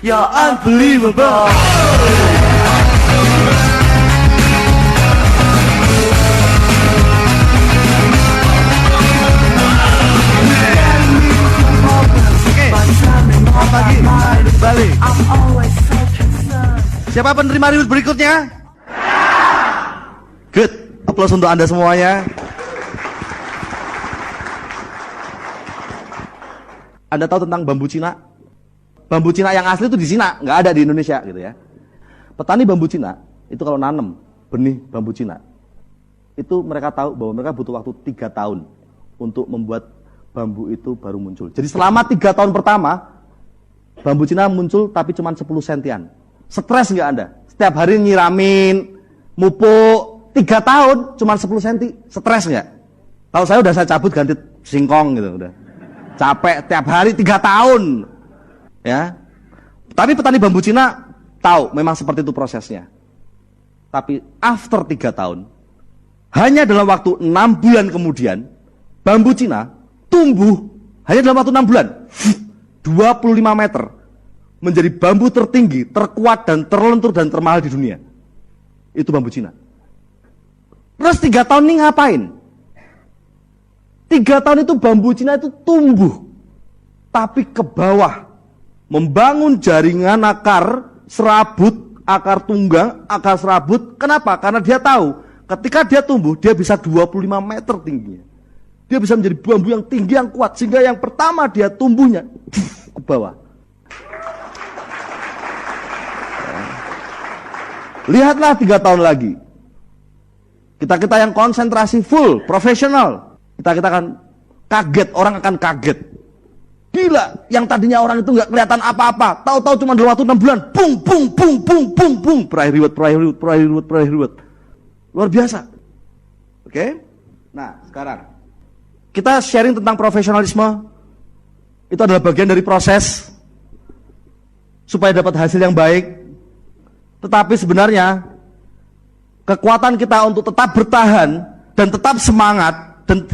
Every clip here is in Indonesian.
You're unbelievable. Balik. Siapa penerima reward berikutnya? Good. Aplaus untuk Anda semuanya. Anda tahu tentang bambu Cina? Bambu Cina yang asli itu di Cina, nggak ada di Indonesia gitu ya. Petani bambu Cina itu kalau nanam benih bambu Cina, itu mereka tahu bahwa mereka butuh waktu 3 tahun untuk membuat bambu itu baru muncul. Jadi selama 3 tahun pertama bambu Cina muncul tapi cuma 10 sentian. Stres nggak Anda? Setiap hari nyiramin, mupuk, 3 tahun cuma 10 senti. Stres nggak? Tahu saya udah saya cabut ganti singkong gitu udah. Capek tiap hari 3 tahun. Ya. Tapi petani bambu Cina tahu memang seperti itu prosesnya. Tapi after 3 tahun, hanya dalam waktu 6 bulan kemudian, bambu Cina tumbuh hanya dalam waktu 6 bulan. 25 meter. Menjadi bambu tertinggi, terkuat dan terlentur dan termahal di dunia. Itu bambu Cina. Terus 3 tahun ini ngapain? 3 tahun itu bambu Cina itu tumbuh. Tapi ke bawah. Membangun jaringan akar serabut, akar tunggang, akar serabut. Kenapa? Karena dia tahu ketika dia tumbuh, dia bisa 25 meter tingginya. Dia bisa menjadi bambu yang tinggi, yang kuat. Sehingga yang pertama dia tumbuhnya ke bawah. Lihatlah 3 tahun lagi. Kita yang konsentrasi full, profesional. Kita akan kaget, orang akan kaget. Gila, yang tadinya orang itu nggak kelihatan apa-apa, tahu-tahu cuma dalam waktu 6 bulan, bung, bung, bung, bung, bung, bung, peraih reward. Luar biasa. Oke? Nah, sekarang kita sharing tentang profesionalisme. Itu adalah bagian dari proses supaya dapat hasil yang baik. Tetapi sebenarnya kekuatan kita untuk tetap bertahan dan tetap semangat dan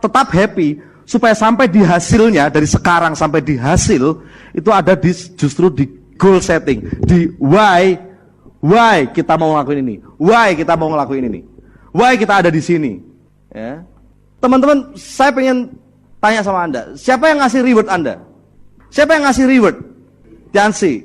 tetap happy supaya sampai di hasilnya, dari sekarang sampai di hasil itu ada justru di goal setting, di why kita mau ngelakuin ini, why kita mau ngelakuin ini, why kita ada di sini. Ya. Teman-teman, saya pengen tanya sama Anda, siapa yang ngasih reward Anda? Siapa yang ngasih reward? Tiansi.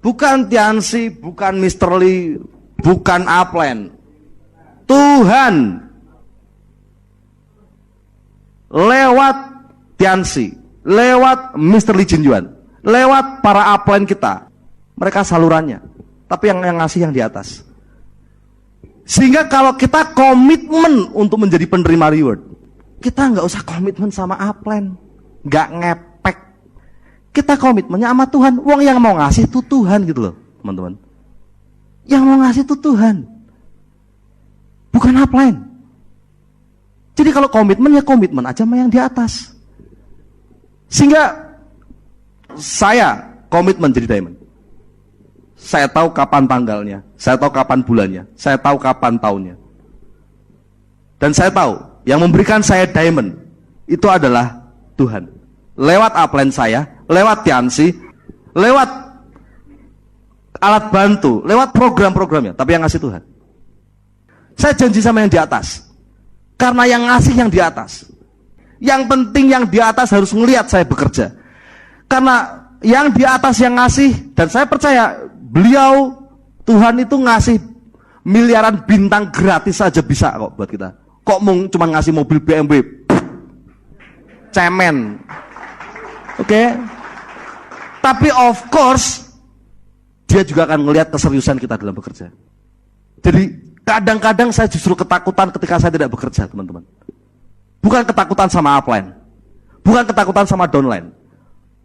Bukan Tiansi, bukan Mr. Lee, bukan Upland. Tuhan. Lewat Tiansi, lewat Mr. Lee Jin Yuan, lewat para upline kita. Mereka salurannya. Tapi yang ngasih yang di atas. Sehingga kalau kita komitmen untuk menjadi penerima reward, kita nggak usah komitmen sama upline, nggak ngepek. Kita komitmennya sama Tuhan. Uang yang mau ngasih itu Tuhan gitu loh, teman-teman. Yang mau ngasih itu Tuhan, bukan upline. Jadi kalau komitmen ya komitmen aja sama yang di atas. Sehingga saya komitmen jadi diamond. Saya tahu kapan tanggalnya, saya tahu kapan bulannya, saya tahu kapan tahunnya. Dan saya tahu yang memberikan saya diamond itu adalah Tuhan. Lewat upline saya, lewat Tiansi, lewat alat bantu, lewat program-programnya, tapi yang ngasih Tuhan. Saya janji sama yang di atas. Karena yang ngasih yang di atas. Yang penting yang di atas harus ngelihat saya bekerja. Karena yang di atas yang ngasih, dan saya percaya beliau, Tuhan itu ngasih miliaran bintang gratis saja bisa kok buat kita. Kok mau cuma ngasih mobil BMW? Cemen. Oke. Tapi of course dia juga akan melihat keseriusan kita dalam bekerja. Jadi kadang-kadang saya justru ketakutan ketika saya tidak bekerja, teman-teman. Bukan ketakutan sama upline, bukan ketakutan sama downline.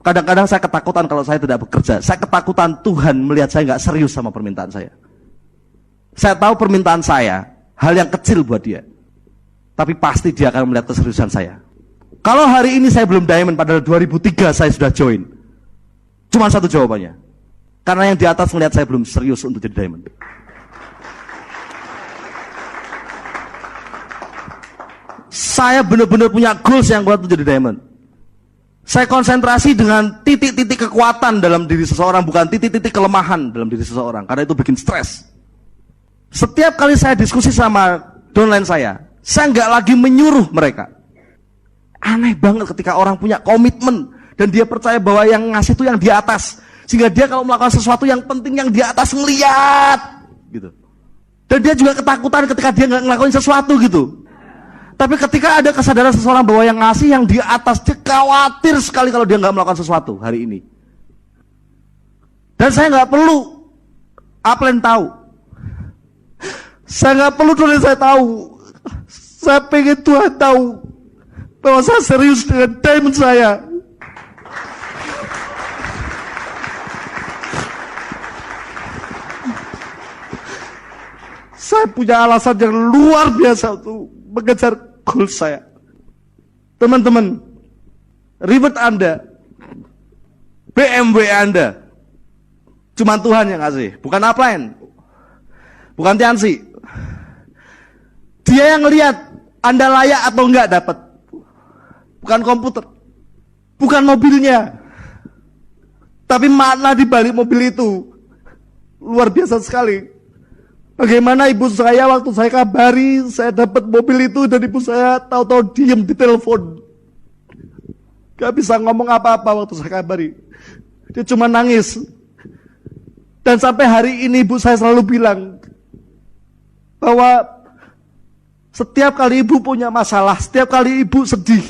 Kadang-kadang saya ketakutan kalau saya tidak bekerja. Saya ketakutan Tuhan melihat saya nggak serius sama permintaan saya. Saya tahu permintaan saya hal yang kecil buat dia, tapi pasti dia akan melihat keseriusan saya. Kalau hari ini saya belum diamond, padahal 2003 saya sudah join. Cuma satu jawabannya, karena yang di atas melihat saya belum serius untuk jadi diamond. Saya benar-benar punya goals yang kuat untuk jadi diamond. Saya konsentrasi dengan titik-titik kekuatan dalam diri seseorang, bukan titik-titik kelemahan dalam diri seseorang, karena itu bikin stres. Setiap kali saya diskusi sama downline saya nggak lagi menyuruh mereka. Aneh banget ketika orang punya komitmen dan dia percaya bahwa yang ngasih itu yang di atas, sehingga dia kalau melakukan sesuatu yang penting yang di atas ngeliat gitu. Dan dia juga ketakutan ketika dia nggak ngelakuin sesuatu gitu. Tapi ketika ada kesadaran seseorang bahwa yang ngasih yang di atas, dia khawatir sekali kalau dia nggak melakukan sesuatu hari ini. Dan saya nggak perlu upline tahu. Saya nggak perlu tulis saya tahu. Saya pengen Tuhan tahu bahwa saya serius dengan diamond saya. Saya punya alasan yang luar biasa untuk mengejar goal saya. Teman-teman, ribet Anda, BMW Anda, cuma Tuhan yang ngasih, bukan upline, bukan Tiansi. Dia yang lihat Anda layak atau enggak dapat, bukan komputer, bukan mobilnya, tapi makna di balik mobil itu luar biasa sekali. Bagaimana ibu saya waktu saya kabari saya dapat mobil itu, dan ibu saya tahu-tahu diem di telepon, gak bisa ngomong apa-apa waktu saya kabari, dia cuma nangis. Dan sampai hari ini ibu saya selalu bilang bahwa setiap kali ibu punya masalah, setiap kali ibu sedih,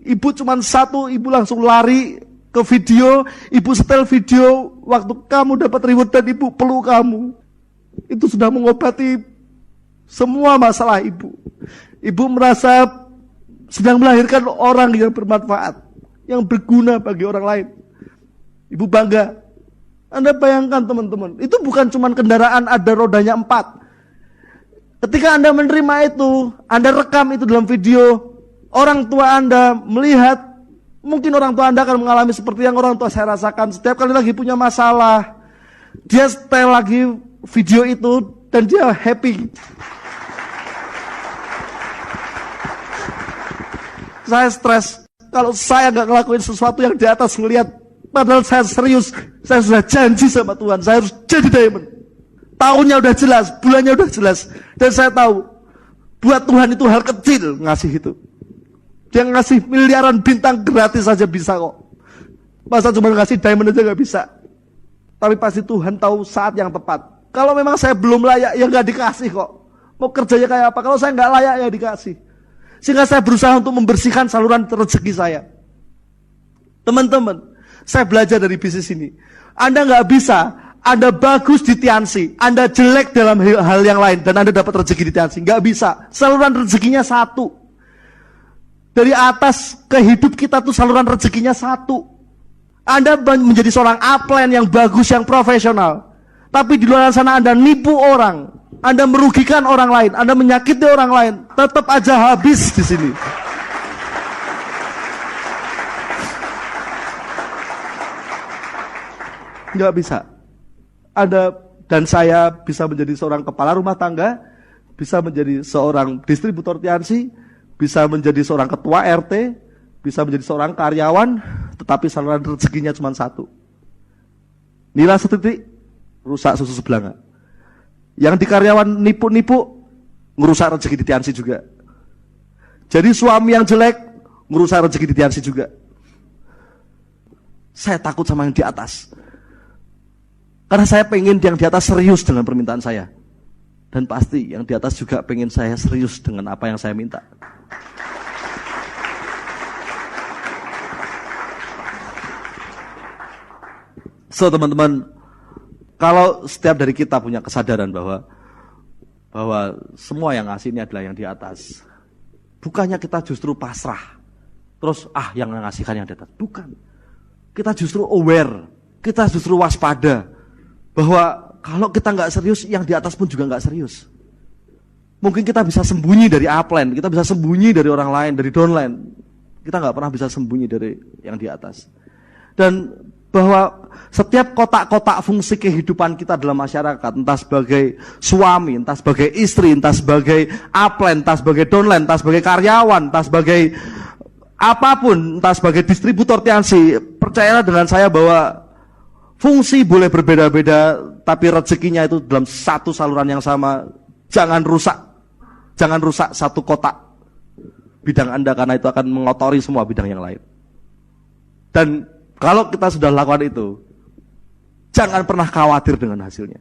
ibu cuma satu, ibu langsung lari ke video, ibu setel video waktu kamu dapat reward dan ibu peluk kamu. Itu sudah mengobati semua masalah ibu. Ibu merasa sedang melahirkan orang yang bermanfaat, yang berguna bagi orang lain. Ibu bangga. Anda bayangkan teman-teman, itu bukan cuma kendaraan ada rodanya 4. Ketika Anda menerima itu, Anda rekam itu dalam video, orang tua Anda melihat, mungkin orang tua Anda akan mengalami seperti yang orang tua saya rasakan. Setiap kali lagi punya masalah, dia setel lagi video itu dan dia happy. Saya stres kalau saya nggak ngelakuin sesuatu yang di atas ngelihat, padahal saya serius, saya sudah janji sama Tuhan, saya harus jadi diamond. Tahunnya udah jelas, bulannya udah jelas, dan saya tahu buat Tuhan itu hal kecil ngasih itu. Dia ngasih miliaran bintang gratis saja bisa kok. Masa cuma ngasih diamond aja nggak bisa? Tapi pasti Tuhan tahu saat yang tepat. Kalau memang saya belum layak, ya nggak dikasih kok. Mau kerjanya kayak apa? Kalau saya nggak layak, ya dikasih. Sehingga saya berusaha untuk membersihkan saluran rezeki saya. Teman-teman, saya belajar dari bisnis ini. Anda nggak bisa, Anda bagus di Tiansi, Anda jelek dalam hal yang lain, dan Anda dapat rezeki di Tiansi. Nggak bisa. Saluran rezekinya satu. Dari atas ke hidup kita tuh saluran rezekinya satu. Anda menjadi seorang upline yang bagus, yang profesional. Tapi di luar sana Anda nipu orang, Anda merugikan orang lain, Anda menyakiti orang lain, tetap aja habis di sini. Nggak bisa. Anda dan saya bisa menjadi seorang kepala rumah tangga, bisa menjadi seorang distributor Tiansi, bisa menjadi seorang ketua RT, bisa menjadi seorang karyawan, tetapi saluran rezekinya cuma satu. Nilai setitik, rusak susu sebelanga. Yang di karyawan nipu-nipu, ngerusak rezeki di Tiansi juga. Jadi suami yang jelek, ngerusak rezeki di Tiansi juga. Saya takut sama yang di atas. Karena saya pengen yang di atas serius dengan permintaan saya. Dan pasti yang di atas juga pengen saya serius dengan apa yang saya minta. So teman-teman, kalau setiap dari kita punya kesadaran bahwa semua yang ngasih ini adalah yang di atas, bukannya kita justru pasrah, terus yang ngasihkan yang di atas, bukan. Kita justru aware, kita justru waspada bahwa kalau kita nggak serius, yang di atas pun juga nggak serius. Mungkin kita bisa sembunyi dari upline, kita bisa sembunyi dari orang lain, dari downline, kita nggak pernah bisa sembunyi dari yang di atas. Dan bahwa setiap kotak-kotak fungsi kehidupan kita dalam masyarakat, entah sebagai suami, entah sebagai istri, entah sebagai upline, entah sebagai downline, entah sebagai karyawan, entah sebagai apapun, entah sebagai distributor Tiansi, percayalah dengan saya bahwa fungsi boleh berbeda-beda, tapi rezekinya itu dalam satu saluran yang sama. Jangan rusak satu kotak bidang Anda, karena itu akan mengotori semua bidang yang lain. Dan kalau kita sudah lakukan itu, jangan pernah khawatir dengan hasilnya.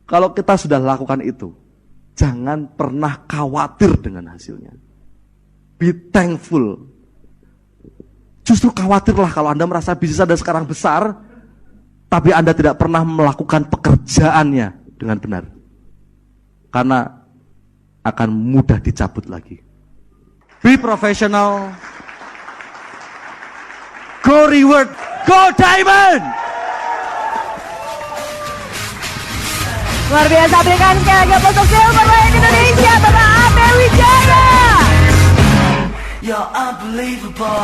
Kalau kita sudah lakukan itu, jangan pernah khawatir dengan hasilnya. Be thankful. Justru khawatirlah kalau Anda merasa bisnis Anda sekarang besar, tapi Anda tidak pernah melakukan pekerjaannya dengan benar. Karena akan mudah dicabut lagi. Be professional. Go reward. Go diamond. Luar biasa, berikan sekali lagi untuk Silver Lion Indonesia, Bapak Abe Wijaya. You're unbelievable.